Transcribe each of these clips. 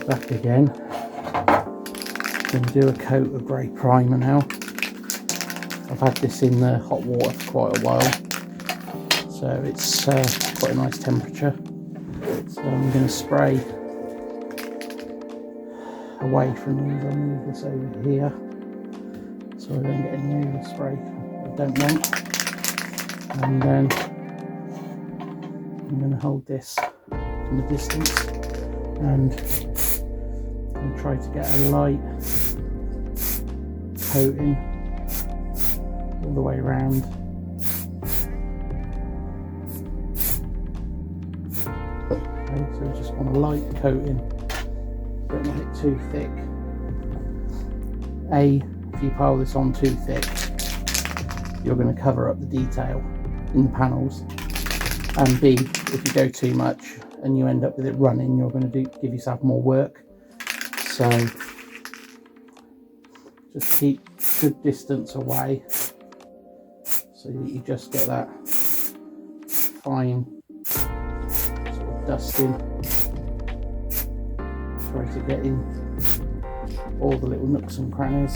back again. Going to do a coat of grey primer now. I've had this in the hot water for quite a while, so it's quite a nice temperature. So I'm going to spray away from these. I'll move this over here so I don't get any overspray I don't want. And then I'm going to hold this from a distance and try to get a light coating all the way around. Okay, so we just want a light coating, don't want it too thick. A, if you pile this on too thick, you're going to cover up the detail in the panels, and B, if you go too much and you end up with it running, you're going to give yourself more work. So just keep good distance away so that you just get that fine sort of dusting. Try to get in all the little nooks and crannies.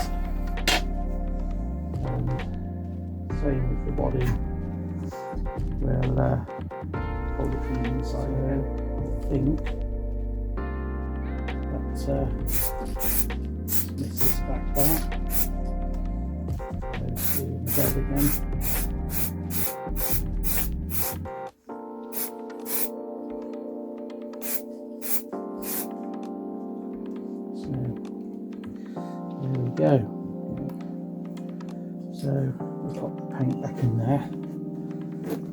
And same with the body. We'll hold it from the inside out. I think that mix this back out. Let's do the bed again. So there we go. So we've got the paint back in there.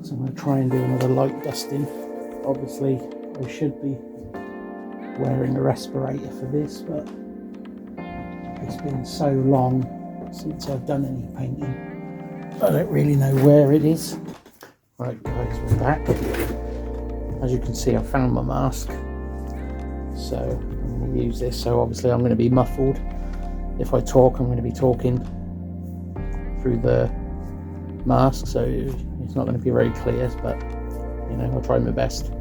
So I'm going to try and do another light dusting. Obviously I should be wearing a respirator for this, but it's been so long since I've done any painting, I don't really know where it is. Right guys, we're back. As you can see, I found my mask, so I'm going to use this. So obviously I'm going to be muffled. If I talk, I'm going to be talking through the mask, so it's not going to be very clear, but you know, I'll try my best.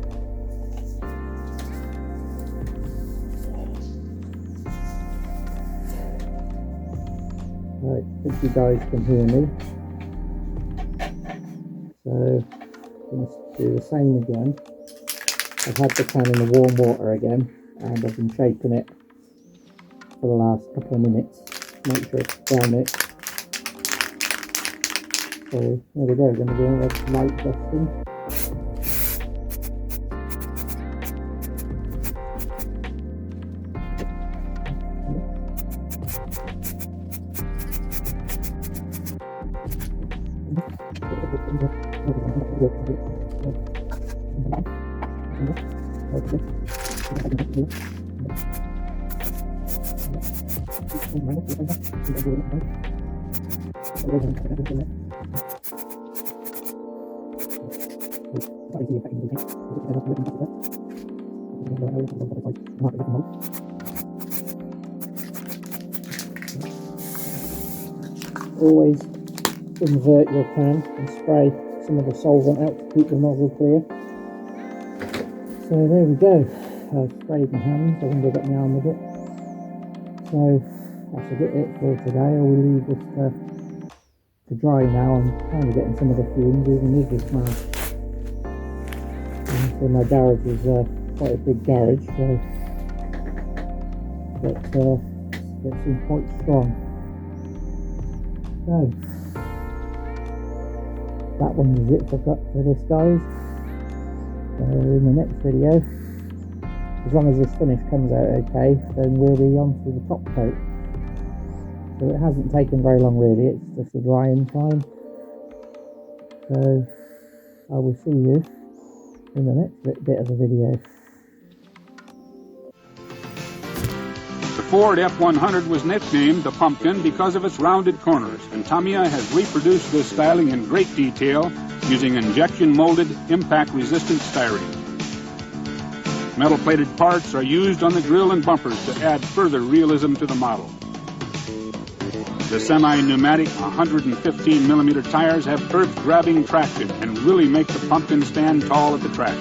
Right, if you guys can hear me. So I'm going to do the same again. I've had the can in the warm water again, and I've been shaking it for the last couple of minutes. Make sure it's down it. So there we go, going to do another light dusting. Always invert your can and spray some of the solvent out to keep the nozzle clear. So there we go. I've sprayed my hands, I think I've got my arm with it. So that's a bit it for today. I will leave this to dry now. I'm kind of getting some of the fumes even with this mask. So my garage is quite a big garage, so it seems quite strong. So that one is it for this, guys. In the next video, as long as this finish comes out okay, then we'll be on to the top coat. So it hasn't taken very long really, it's just a drying time. So I will see you in the next bit of the video. The Ford F-100 was nicknamed the Pumpkin because of its rounded corners, and Tamiya has reproduced this styling in great detail using injection-molded, impact-resistant styrene. Metal-plated parts are used on the grille and bumpers to add further realism to the model. The semi-pneumatic 115mm tires have earth-grabbing traction and really make the Pumpkin stand tall at the track.